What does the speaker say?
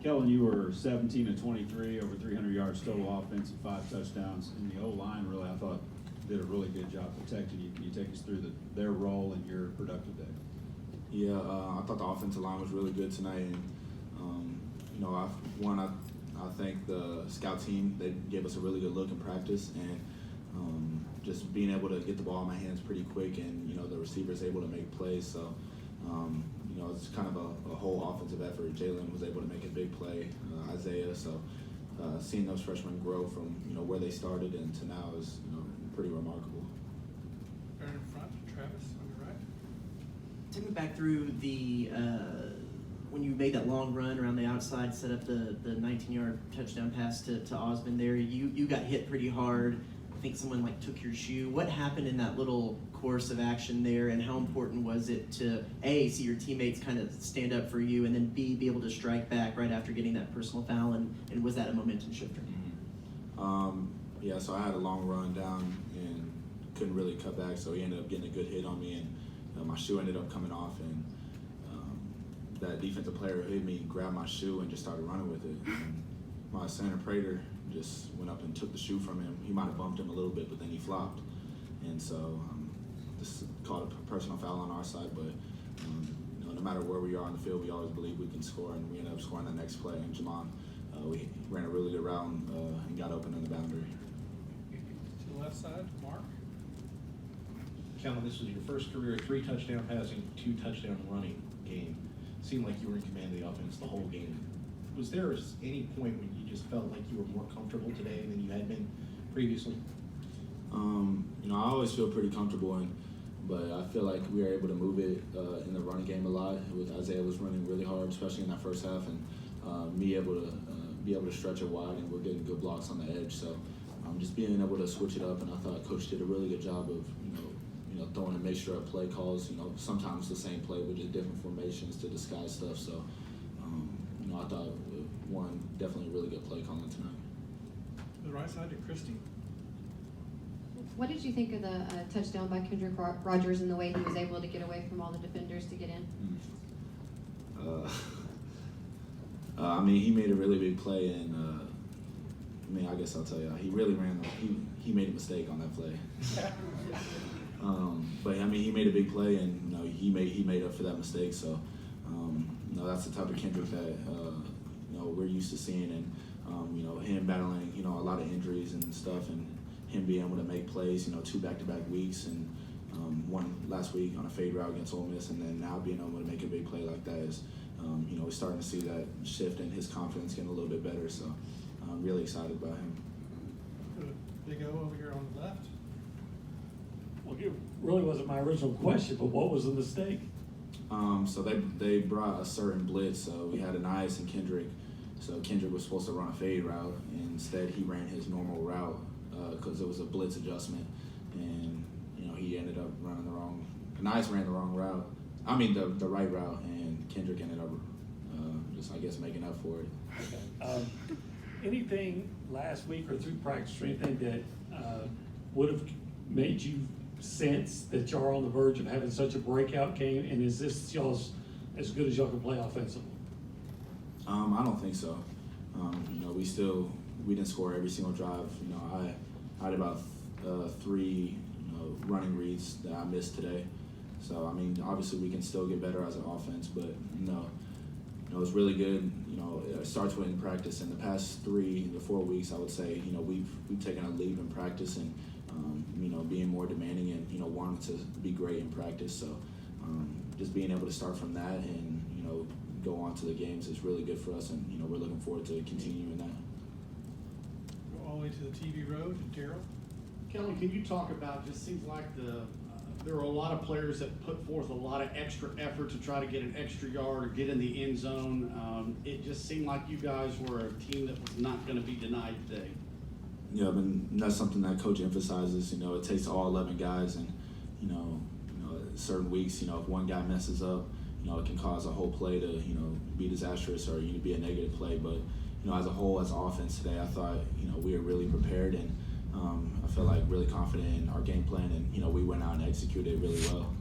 Kellen, you were 17 of 23, over 300 yards total offense and 5 touchdowns. And the O-line really, I thought, did a really good job protecting you. Can you take us through their role in your productive day? Yeah, I thought the offensive line was really good tonight. And, I think the scout team, they gave us a really good look in practice. And just being able to get the ball in my hands pretty quick and, the receivers able to make plays. So, it's kind of a whole offensive effort. Jalen was able to make a big play, Isaiah. So seeing those freshmen grow from, where they started and to now is, pretty remarkable. Right in front, Travis, on your right. Take me back through the when you made that long run around the outside, set up the 19-yard touchdown pass to Osmond there. You got hit pretty hard. I think someone took your shoe. What happened in that little course of action there, and how important was it to A, see your teammates kind of stand up for you, and then B, be able to strike back right after getting that personal foul, and was that a momentum shifter? Yeah, so I had a long run down and couldn't really cut back, so he ended up getting a good hit on me, and my shoe ended up coming off, and that defensive player hit me, grabbed my shoe, and just started running with it. And my center, Prater, just went up and took the shoe from him. He might have bumped him a little bit, but then he flopped. And so this called a personal foul on our side, but no matter where we are on the field, we always believe we can score, and we ended up scoring the next play. And Jamon, we ran a really good route and got open on the boundary. To the left side, Mark. Kellen, this was your first career 3 touchdown passing, 2 touchdown running game. Seemed like you were in command of the offense the whole game. Was there any point when you just felt like you were more comfortable today than you had been previously? I always feel pretty comfortable, but I feel like we were able to move it in the running game a lot. With Isaiah was running really hard, especially in that first half, and me able to be able to stretch it wide, and we're getting good blocks on the edge. So just being able to switch it up, and I thought Coach did a really good job of throwing a mixture of play calls. Sometimes the same play with just different formations to disguise stuff. So I thought one definitely a really good play calling tonight. To the right side to Christy. What did you think of the touchdown by Kendrick Rogers and the way he was able to get away from all the defenders to get in? He made a really big play, and I guess I'll tell you, he really he made a mistake on that play. But he made a big play, and he made up for that mistake. So that's the type of Kendrick that we're used to seeing, and him battling a lot of injuries and stuff, and him being able to make plays 2 back-to-back weeks, and one last week on a fade route against Ole Miss, and then now being able to make a big play like that is we're starting to see that shift in his confidence getting a little bit better. So I'm really excited about him. Big O over here on the left. Well, it really wasn't my original question, but what was the mistake? So they brought a certain blitz. So we had Anais and Kendrick. So Kendrick was supposed to run a fade route, and instead he ran his normal route because it was a blitz adjustment, and he ended up running the wrong. Anais ran the wrong route. The right route, and Kendrick ended up just making up for it. Okay. Anything last week or through practice or anything that would have made you sense that y'all are on the verge of having such a breakout game, and is this y'all's as good as y'all can play offensively? I don't think so. We didn't score every single drive. I had about 3 running reads that I missed today. So obviously we can still get better as an offense, but it's really good. It starts with in practice. In the past 3 to 4 weeks, I would say we've taken a leap in practice, and being more demanding and wanting to be great in practice. So just being able to start from that and go on to the games is really good for us, and we're looking forward to continuing that. Go all the way to the TV road to Daryl. Kellen, can you talk about, just seems like there are a lot of players that put forth a lot of extra effort to try to get an extra yard or get in the end zone. It just seemed like you guys were a team that was not going to be denied today. Yeah, that's something that Coach emphasizes. It takes all 11 guys, and certain weeks, if one guy messes up, it can cause a whole play to be disastrous or be a negative play. But as a whole, as an offense today, I thought we were really prepared, and I felt like really confident in our game plan, and we went out and executed it really well.